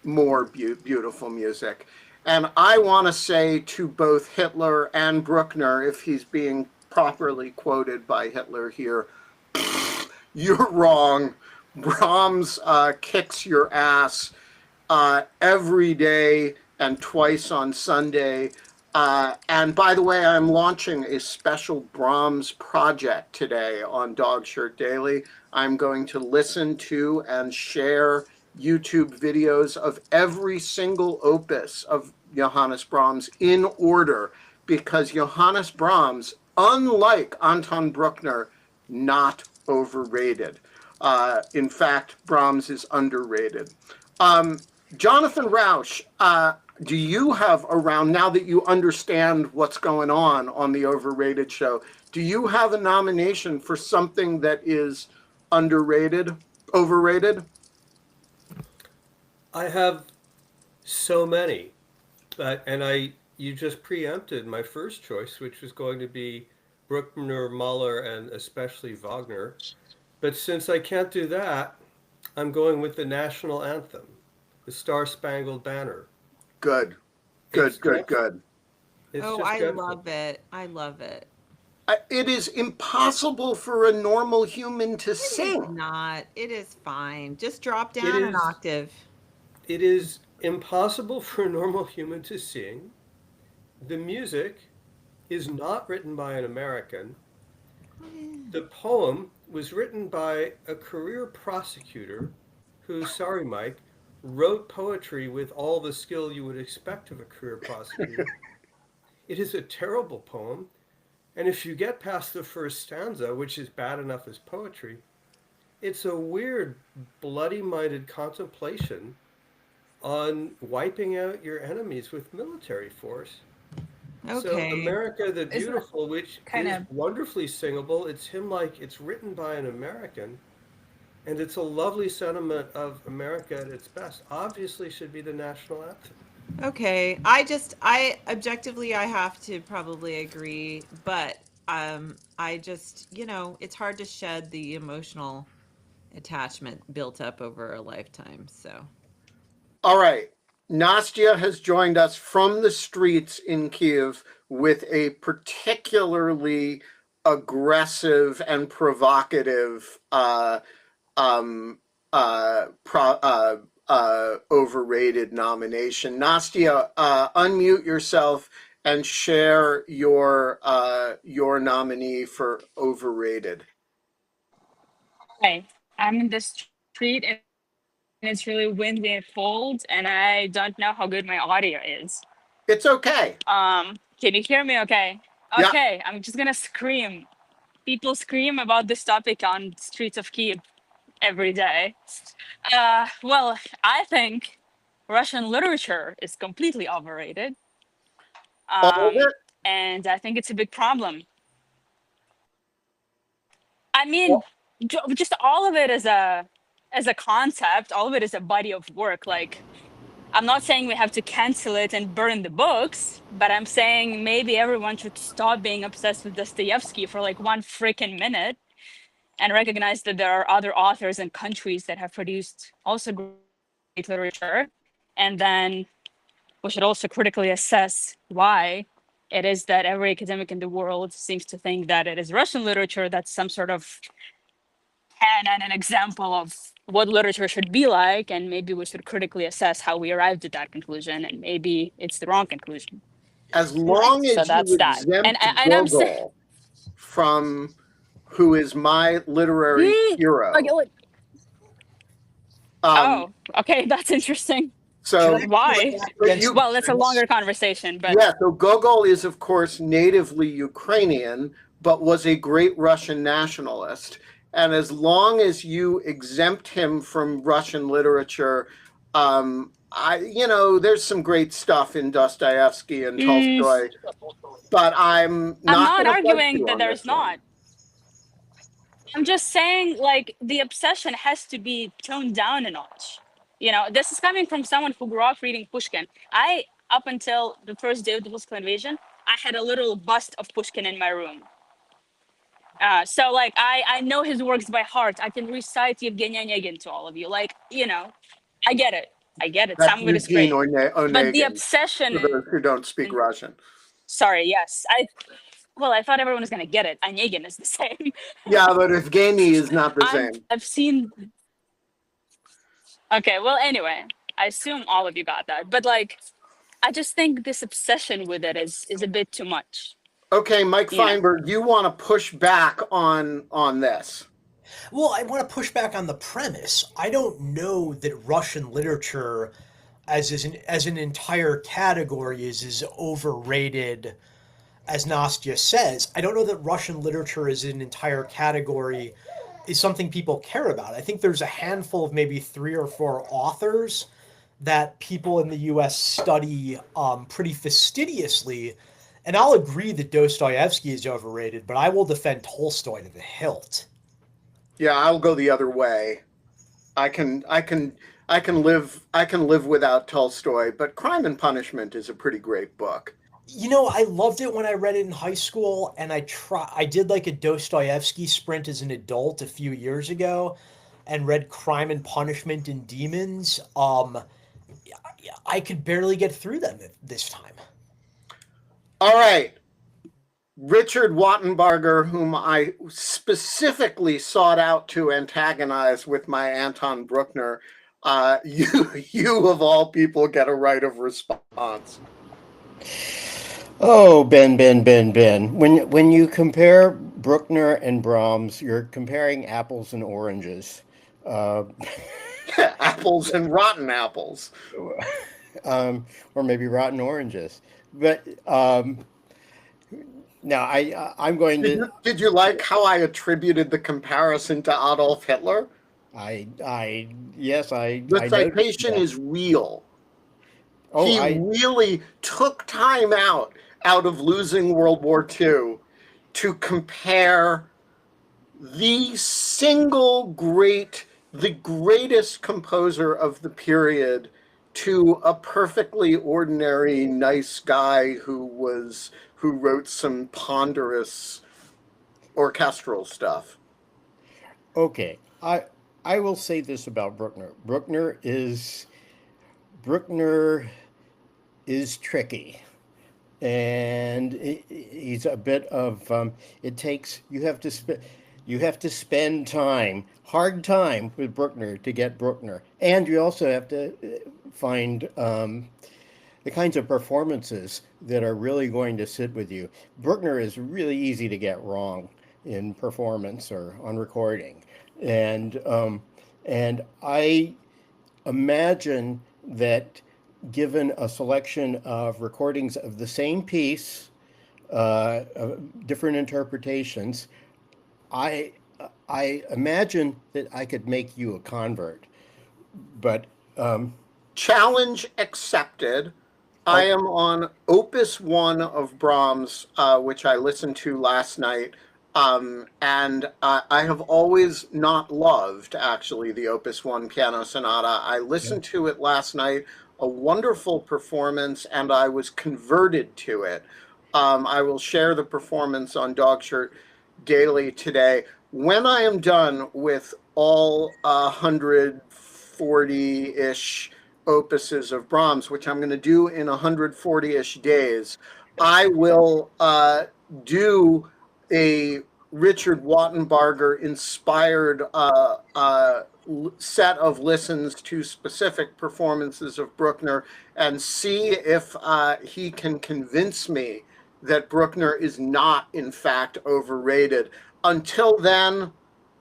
more beautiful music. And I want to say to both Hitler and Bruckner, if he's being properly quoted by Hitler here, you're wrong. Brahms kicks your ass every day and twice on Sunday. And by the way, I'm launching a special Brahms project today on Dog Shirt Daily. I'm going to listen to and share YouTube videos of every single opus of Johannes Brahms in order, because Johannes Brahms, unlike Anton Bruckner, not overrated. In fact, Brahms is underrated. Jonathan Rausch, do you have around, now that you understand what's going on the Overrated Show, do you have a nomination for something that is underrated, overrated? I have so many, you just preempted my first choice, which was going to be Bruckner, Mahler, and especially Wagner. But since I can't do that, I'm going with the national anthem, the Star Spangled Banner. Good. It's Good. It's Oh, just I dreadful. love it. I love it. It is impossible for a normal human to It is sing. not. It is fine. Just drop It down an is octave. it is impossible for a normal human to sing. The music is not written by an American. The poem was written by a career prosecutor who, sorry, Mike, wrote poetry with all the skill you would expect of a career prosecutor. It is a terrible poem, and if you get past the first stanza, which is bad enough as poetry, it's a weird, bloody-minded contemplation on wiping out your enemies with military force. So Okay. America the Isn't that Beautiful, which kind is of wonderfully singable, it's hymn like it's written by an American, and it's a lovely sentiment of America at its best. Obviously should be the national anthem. Okay. I objectively, I have to probably agree, but I just, it's hard to shed the emotional attachment built up over a lifetime. So, All right. Nastya has joined us from the streets in Kiev with a particularly aggressive and provocative overrated nomination. Nastya, unmute yourself and share your nominee for overrated. Hi, I'm in the street and it's really windy and cold, and I don't know how good my audio is. It's okay. Can you hear me okay? Yeah. Okay, I'm just gonna scream. People scream about this topic on streets of Kiev every day. Well, I think Russian literature is completely overrated. All of it? And I think it's a big problem. I mean, Well, just all of it as a concept, all of it is a body of work. Like, I'm not saying we have to cancel it and burn the books, but I'm saying maybe everyone should stop being obsessed with Dostoevsky for like one freaking minute and recognize that there are other authors and countries that have produced also great literature. And then we should also critically assess why it is that every academic in the world seems to think that it is Russian literature that's some sort of canon, an example of what literature should be like, and maybe we should critically assess how we arrived at that conclusion, and maybe it's the wrong conclusion. as long So as you that's that. exempt And I'm saying, Gogol from who is my literary hero. okay, look, oh, okay, that's interesting. So Why? but you, Well, that's a longer conversation, but yeah, so Gogol is of course natively Ukrainian, but was a great Russian nationalist. And as long as you exempt him from Russian literature, there's some great stuff in Dostoevsky and Tolstoy, but I'm not gonna fight arguing you that on there's this one. not. I'm just saying, like, the obsession has to be toned down a notch. This is coming from someone who grew up reading Pushkin. Up until the first day of the Moscow invasion, I had a little bust of Pushkin in my room. So, like, I know his works by heart. I can recite Yevgeny Onegin to all of you. Like, I get it. That's Some of it is Eugene great. But the Onegin, obsession, for those who don't speak Russian. sorry, yes. I thought everyone was going to get it. Onegin is the same. Yeah, but Evgeny is not the same. I've seen. Okay, well, anyway, I assume all of you got that. But, like, I just think this obsession with it is a bit too much. Okay, Mike You know. Feinberg, you want to push back on this? Well, I want to push back on the premise. I don't know that Russian literature, as an entire category, is as overrated as Nastya says. I don't know that Russian literature as an entire category is something people care about. I think there's a handful of maybe 3 or 4 authors that people in the U.S. study pretty fastidiously. And I'll agree that Dostoevsky is overrated, but I will defend Tolstoy to the hilt. Yeah, I'll go the other way. I can live without Tolstoy, but Crime and Punishment is a pretty great book. You know, I loved it when I read it in high school, and I did like a Dostoevsky sprint as an adult a few years ago, and read Crime and Punishment and Demons. I could barely get through them this time. All right. Richard Wattenbarger, whom I specifically sought out to antagonize with my Anton Bruckner, you of all people get a right of response. Oh, Ben. When you compare Bruckner and Brahms, you're comparing apples and oranges. Apples and rotten apples. Or maybe rotten oranges. But now I'm going to. Did you like how I attributed the comparison to Adolf Hitler? Yes. The citation is real. Oh, he really took time out of losing World War II to compare the greatest composer of the period to a perfectly ordinary, nice guy who wrote some ponderous orchestral stuff. Okay, I will say this about Bruckner. Bruckner is tricky, and he's a bit of you have to spend hard time with Bruckner to get Bruckner, and you also have to find the kinds of performances that are really going to sit with you. Bruckner is really easy to get wrong in performance or on recording, and I imagine that given a selection of recordings of the same piece, different interpretations, I imagine that I could make you a convert, but challenge accepted. I am on Opus 1 of Brahms, which I listened to last night, and I have always not loved, actually, the Opus 1 Piano Sonata. I listened to it last night, a wonderful performance, and I was converted to it. I will share the performance on Dogshirt Daily today. When I am done with all 140-ish opuses of Brahms, which I'm going to do in 140-ish days, I will do a Richard Wattenbarger inspired set of listens to specific performances of Bruckner and see if he can convince me that Bruckner is not, in fact, overrated. Until then,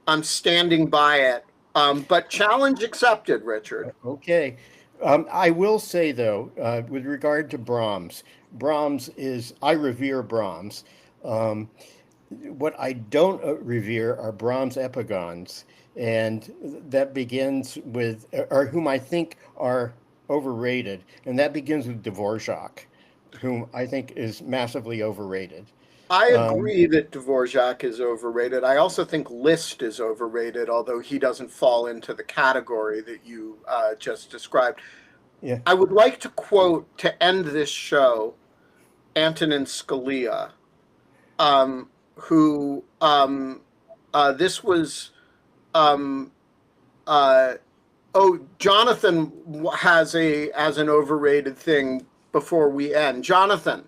I'm standing by it. But challenge accepted, Richard. Okay. I will say, though, with regard to Brahms, I revere Brahms. What I don't revere are Brahms' epigons, and that begins with, or whom I think are overrated, and that begins with Dvorak, whom I think is massively overrated. I agree that Dvorak is overrated. I also think Liszt is overrated, although he doesn't fall into the category that you just described. Yeah. I would like to quote, to end this show, Antonin Scalia, who this was Jonathan has an overrated thing before we end. Jonathan.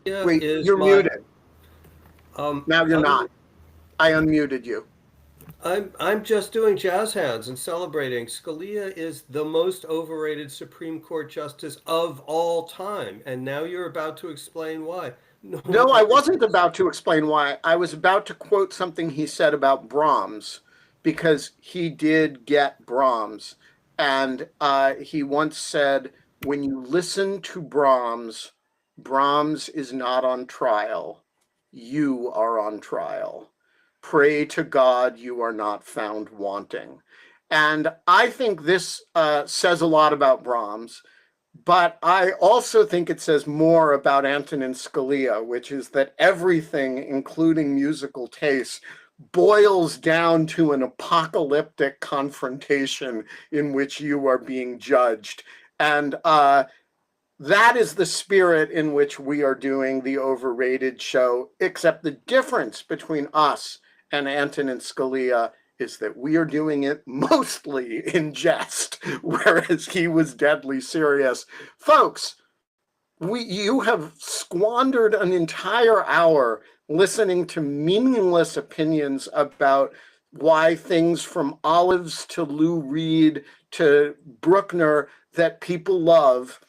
Wait, you're muted. Now you're not. I unmuted you. I'm just doing jazz hands and celebrating. Scalia is the most overrated Supreme Court justice of all time, and now you're about to explain why. No No, I wonder wasn't about to explain why. I was about to quote something he said about Brahms, because he did get Brahms. And he once said, when you listen to Brahms, Brahms is not on trial. You are on trial. Pray to God you are not found wanting. And I think this says a lot about Brahms. But I also think it says more about Antonin Scalia, which is that everything, including musical taste, boils down to an apocalyptic confrontation in which you are being judged. And that is the spirit in which we are doing the Overrated Show, except the difference between us and Antonin Scalia is that we are doing it mostly in jest, whereas he was deadly serious. Folks, you have squandered an entire hour listening to meaningless opinions about why things from Olives to Lou Reed to Bruckner that people love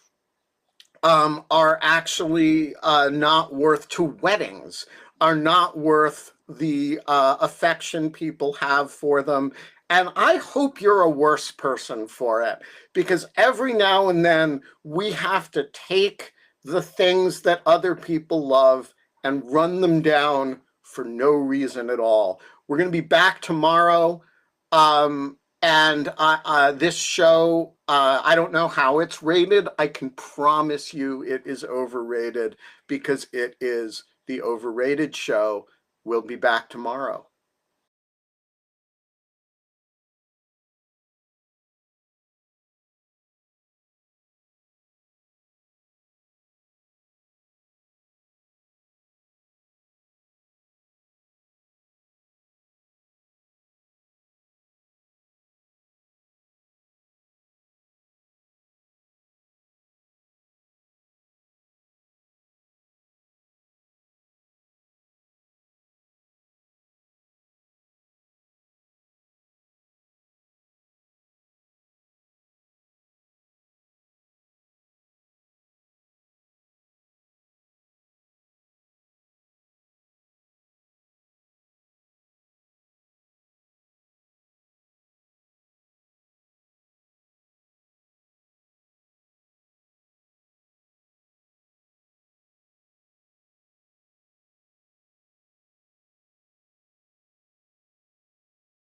are actually not worth, to weddings, are not worth the affection people have for them. And I hope you're a worse person for it, because every now and then we have to take the things that other people love and run them down for no reason at all. We're going to be back tomorrow. And this show, I don't know how it's rated. I can promise you it is overrated, because it is the Overrated Show. We'll be back tomorrow.